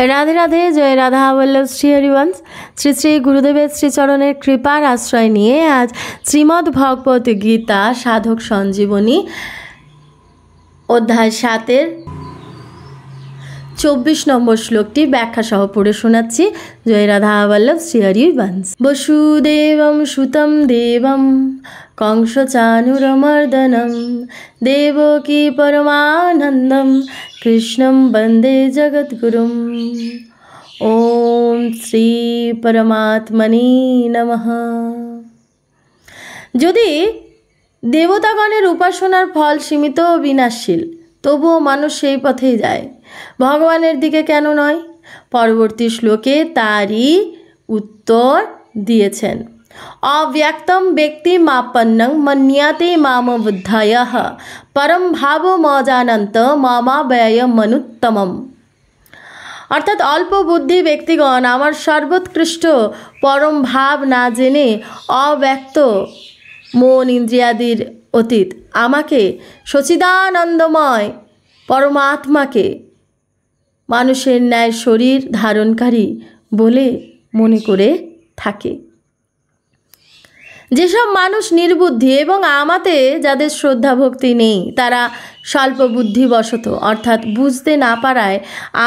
রাধে রাধে। জয় রাধা বল্লভ শ্রী হরিবংশ। শ্রী শ্রী গুরুদেবের শ্রীচরণের কৃপার আশ্রয় নিয়ে আজ শ্রীমদ্ ভগবত গীতা সাধক সঞ্জীবনী অধ্যায় 7-এর 24 নম্বর শ্লোকটি ব্যাখ্যা সহ পড়ে শোনাচ্ছি। জয় রাধা বল্লভ শ্রী হরিবংশ। বসুদেবম সুতম দেবম কংসচানুরমর্দনম দেবকী পরমানন্দম কৃষ্ণম বন্দে জগদ্গুরুম। ওম শ্রী পরমাত্মনে নমঃ। যদি দেবতাগণের উপাসনার ফল সীমিত ও বিনাশশীল, তবুও মানুষ সেই পথেই যায়, ভগবানের দিকে কেন নয়? পরবর্তী শ্লোকে তারই উত্তর দিয়েছেন। অব্যক্তম ব্যক্তি মাপন্নং মন্যাতে মাম বুদ্ধয়ঃ পরম ভাব মজানন্ত মামা ব্যয় মনুত্তমম। অর্থাৎ অল্প বুদ্ধি ব্যক্তিগণ আমার সর্বোৎকৃষ্ট পরম ভাব না জেনে অব্যক্ত মন ইন্দ্রিয়াদির অতীত আমাকে সচিদানন্দময় পরমাত্মাকে মানুষের ন্যায় শরীর ধারণকারী বলে মনে করে থাকে। যেসব মানুষ নির্বুদ্ধি এবং আমাতে যাদের শ্রদ্ধা ভক্তি নেই, তারা স্বল্প বুদ্ধিবশত অর্থাৎ বুঝতে না পারায়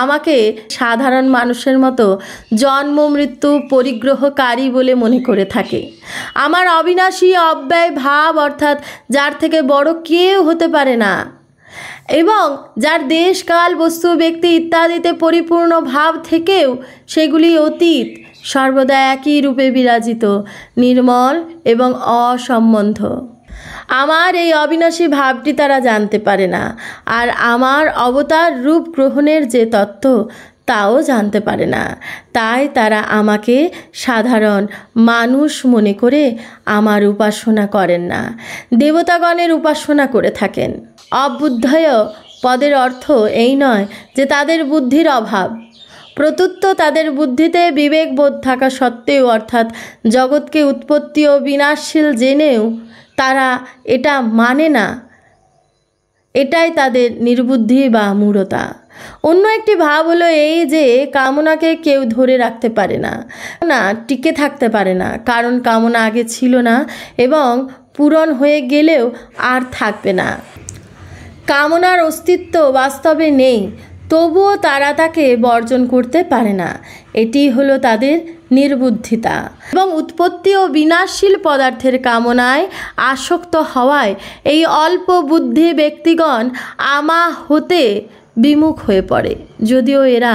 আমাকে সাধারণ মানুষের মতো জন্ম মৃত্যু পরিগ্রহকারী বলে মনে করে থাকে। আমার অবিনাশী অব্যয় ভাব অর্থাৎ যার থেকে বড় কেউ হতে পারে না এবং যার দেশ কাল বস্তু ব্যক্তি ইত্যাদিতে পরিপূর্ণ ভাব থেকেও সেগুলি অতীত, সর্বদা একই রূপে বিরাজিত, নির্মল এবং অসম্বন্ধ, আমার এই অবিনাশী ভাবটি তারা জানতে পারে না। আর আমার অবতার রূপ গ্রহণের যে তত্ত্ব তাও জানতে পারে না। তাই তারা আমাকে সাধারণ মানুষ মনে করে আমার উপাসনা করেন না, দেবতাগণের উপাসনা করে থাকেন। অবুদ্ধয় পদের অর্থ এই নয় যে তাদের বুদ্ধির অভাব, প্রত্যুত তাদের বুদ্ধিতে বিবেকবোধ থাকা সত্ত্বেও অর্থাৎ জগৎকে উৎপত্তি ও বিনাশশীল জেনেও তারা এটা মানে না, এটাই তাদের নির্বুদ্ধি বা মূঢ়তা। অন্য একটি ভাব হলো এই যে কামনাকে কেউ ধরে রাখতে পারে না, টিকে থাকতে পারে না, কারণ কামনা আগে ছিল না এবং পূরণ হয়ে গেলেও আর থাকবে না। কামনার অস্তিত্ব বাস্তবে নেই, তবুও তারা তাকে বর্জন করতে পারে না। এটি হলো তাদের নির্বুদ্ধিতা এবং উৎপত্তি ও বিনাশশীল পদার্থের কামনায় আসক্ত হওয়ায় এই অল্প বুদ্ধি ব্যক্তিগণ আমা হতে বিমুখ হয়ে পড়ে। যদিও এরা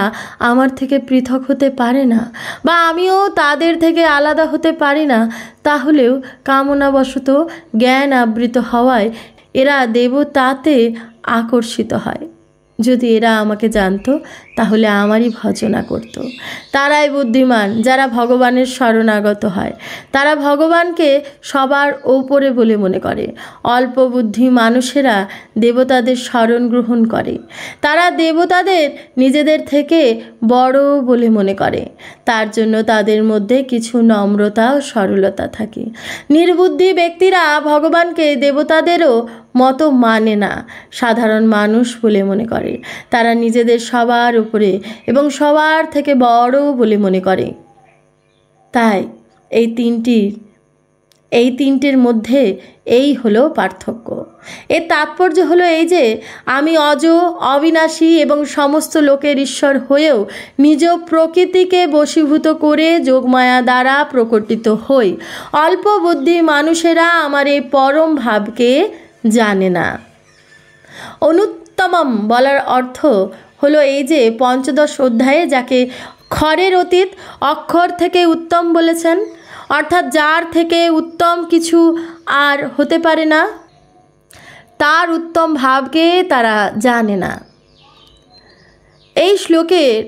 আমার থেকে পৃথক হতে পারে না বা আমিও তাদের থেকে আলাদা হতে পারি না, তাহলেও কামনাবশত জ্ঞান আবৃত হওয়ায় এরা দেবতাতে আকর্ষিত হয়। যদি এরা আমাকে জানতো তাহলে আমারই ভজনা করত। তারাই বুদ্ধিমান যারা ভগবানের শরণাগত হয়, তারা ভগবানকে সবার ওপরে বলে মনে করে। অল্প বুদ্ধি মানুষেরা দেবতাদের শরণ গ্রহণ করে, তারা দেবতাদের নিজেদের থেকে বড় বলে মনে করে। তার জন্য তাদের মধ্যে কিছু নম্রতা ও সরলতা থাকে। নির্বুদ্ধি ব্যক্তিরা ভগবানকে দেবতাদেরও মতো মানে না, সাধারণ মানুষ বলে মনে করে। তারা নিজেদের সবার উপরে এবং সবার থেকে বড় বলে মনে করে। তাই এই তিনটির মধ্যে এই হলো পার্থক্য। এর তাৎপর্য হলো এই যে আমি অজ, অবিনাশী এবং সমস্ত লোকের ঈশ্বর হয়েও নিজ প্রকৃতিকে বশীভূত করে যোগমায়া দ্বারা প্রকটিত হই। অল্প বুদ্ধি মানুষেরা আমার এই পরম ভাবকে জানে না। অনুত্তমম বলার অর্থ হলো এই যে 15 অধ্যায়ে যাকে ক্ষরের অতীত অক্ষর থেকে উত্তম বলেছেন, অর্থাৎ যার থেকে উত্তম কিছু আর হতে পারে না, তার উত্তম ভাবকে তারা জানে না। এই শ্লোকের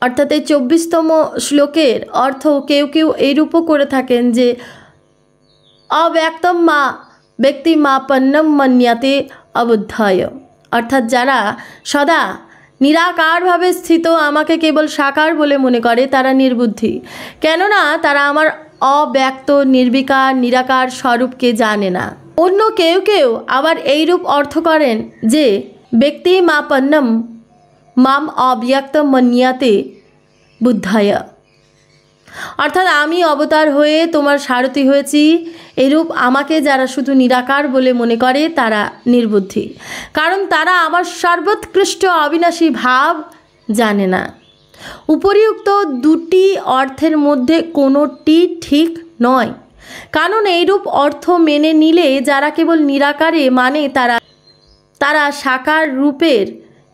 অর্থাৎ এই 24তম শ্লোকের অর্থ কেউ কেউ এইরূপও করে থাকেন যে অব্যক্তম মা ব্যক্তি মাপন্নম মন্যাতে অবুদ্ধয়, অর্থাৎ যারা সদা নিরাকারভাবে স্থিত আমাকে কেবল সাকার বলে মনে করে তারা নির্বুদ্ধি, কেননা তারা আমার অব্যক্ত নির্বিকার নিরাকার স্বরূপকে জানে না। অন্য কেউ কেউ আবার এইরূপ অর্থ করেন যে ব্যক্তি মাপন্নম মাম অব্যক্ত মন্যাতে বুদ্ধায়। অর্থাৎ আমি অবতার হয়ে তোমার সারথি হয়েছি, এরূপ আমাকে যারা শুধু নিরাকার বলে মনে করে তারা নির্বুদ্ধি, কারণ তারা আমার সর্বোৎকৃষ্ট অবিনাশী ভাব জানে না। উপরিউক্ত দুটি অর্থের মধ্যে কোনোটি ঠিক নয়, কারণ এইরূপ অর্থ মেনে নিলে যারা কেবল নিরাকারে মানে তারা সাকার রূপের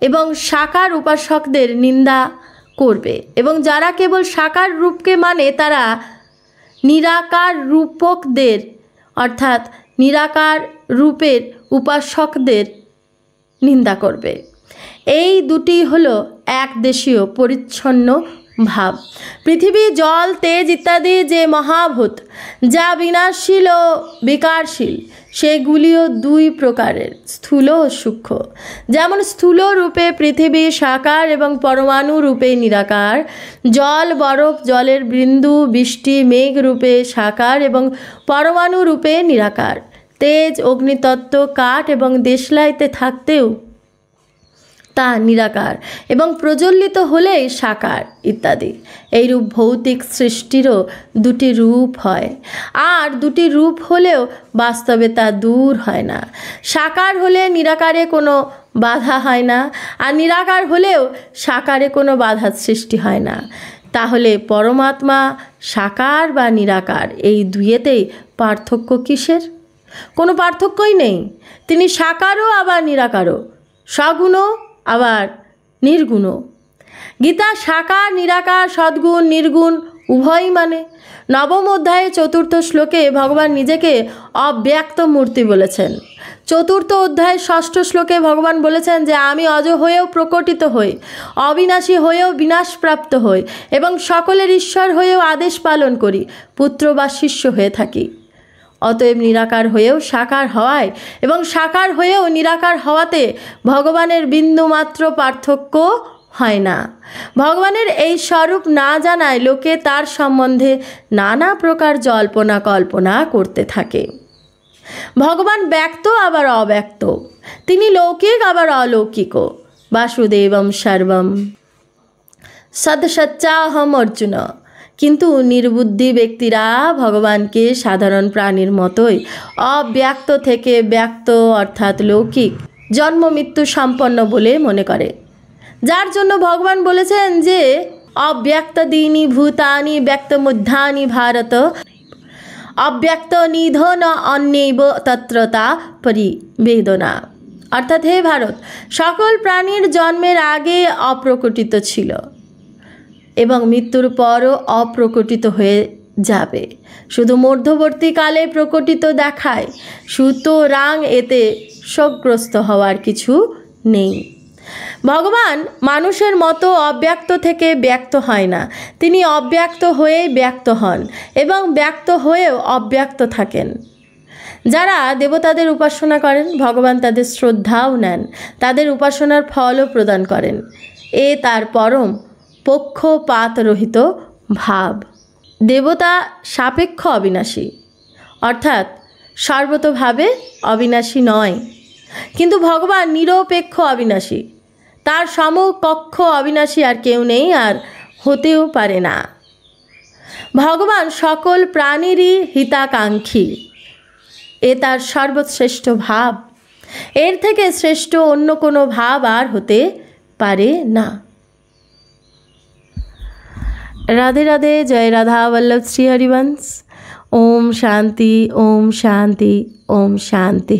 এবং সাকার উপাসকদের নিন্দা করবে, এবং যারা কেবল সাকার রূপকে মানে তারা নিরাকার রূপকদের অর্থাৎ নিরাকার রূপের উপাসকদের নিন্দা করবে। এই দুটি হলো একদেশীয় পরিচ্ছন্ন ভাব। পৃথিবী, জল, তেজ ইত্যাদি যে মহাভূত যা বিনাশশীল ও বিকারশীল, সেগুলিও দুই প্রকারের, স্থূল ও সূক্ষ্ম। যেমন স্থূল রূপে পৃথিবী সাকার এবং পরমাণু রূপে নিরাকার, জল, বরফ, জলের বিন্দু, বৃষ্টি, মেঘ রূপে সাকার এবং পরমাণু রূপে নিরাকার, তেজ, অগ্নিতত্ত্ব, কাঠ এবং দেশলাইতে থাকতেও তা নিরাকার এবং প্রজ্বলিত হলেই সাকার ইত্যাদি। এইরূপ ভৌতিক সৃষ্টিরও দুটি রূপ হয়, আর দুটি রূপ হলেও বাস্তবে তা দূর হয় না। সাকার হলে নিরাকারে কোনো বাধা হয় না, আর নিরাকার হলেও সাকারে কোনো বাধার সৃষ্টি হয় না। তাহলে পরমাত্মা সাকার বা নিরাকার এই দুইয়েতেই পার্থক্য কিসের? কোনো পার্থক্যই নেই। তিনি সাকারও আবার নিরাকারও, সগুণও আবার নির্গুণ। গীতা সাকার, নিরাকার, সদ্গুণ, নির্গুণ উভয়ই মানে। নবম অধ্যায়ে 4th শ্লোকে ভগবান নিজেকে অব্যক্ত মূর্তি বলেছেন। 4th অধ্যায়ে 6ষ্ঠ শ্লোকে ভগবান বলেছেন যে আমি অজ হয়েও প্রকটিত হই, অবিনাশী হয়েও বিনাশপ্রাপ্ত হই এবং সকলের ঈশ্বর হয়েও আদেশ পালন করি, পুত্র বা শিষ্য হয়ে থাকি। অতএব নিরাকার হয়েও সাকার হওয়ায় এবং সাকার হয়েও নিরাকার হওয়াতে ভগবানের বিন্দুমাত্র পার্থক্য হয় না। ভগবানের এই স্বরূপ না জানায় লোকে তার সম্বন্ধে নানা প্রকার জল্পনা কল্পনা করতে থাকে। ভগবান ব্যক্ত আবার অব্যক্ত, তিনি লৌকিক আবার অলৌকিকও। বাসুদেবম সর্বম সদসচ্চাহম অর্জুন। কিন্তু নির্বুদ্ধি ব্যক্তিরা ভগবানকে সাধারণ প্রাণীর মতোই অব্যক্ত থেকে ব্যক্ত অর্থাৎ লৌকিক, জন্ম মৃত্যু সম্পন্ন বলে মনে করে, যার জন্য ভগবান বলেছেন যে অব্যক্তাদীনি ভূতানি ব্যক্তমুদ্ধানি ভারত অব্যক্ত নিধন অন্যৈব তত্রতা পরিবেদনা। অর্থাৎ হে ভারত, সকল প্রাণীর জন্মের আগে অপ্রকটিত ছিল এবং মৃত্যুর পরও অপ্রকটিত হয়ে যাবে, শুধু মধ্যবর্তীকালে প্রকটিত দেখায়। সুতরাং এতে শোকগ্রস্ত হওয়ার কিছু নেই। ভগবান মানুষের মতো অব্যক্ত থেকে ব্যক্ত হয় না, তিনি অব্যক্ত হয়েই ব্যক্ত হন এবং ব্যক্ত হয়েও অব্যক্ত থাকেন। যারা দেবতাদের উপাসনা করেন ভগবান তাদের শ্রদ্ধাও নেন, তাদের উপাসনার ফলও প্রদান করেন। এ তার পরম পক্ষপাতরহিত ভাব। দেবতা সাপেক্ষ অবিনাশী, অর্থাৎ সর্বতোভাবে অবিনাশী নয়, কিন্তু ভগবান নিরপেক্ষ অবিনাশী। তার সমকক্ষ অবিনাশী আর কেউ নেই, আর হতেও পারে না। ভগবান সকল প্রাণীরই হিতাকাঙ্ক্ষী, এ তার সর্বশ্রেষ্ঠ ভাব। এর থেকে শ্রেষ্ঠ অন্য কোনো ভাব আর হতে পারে না। राधे राधे। जय राधा वल्लभ श्री हरिवंश। ओम शांति, ओम शांति, ओम शांति।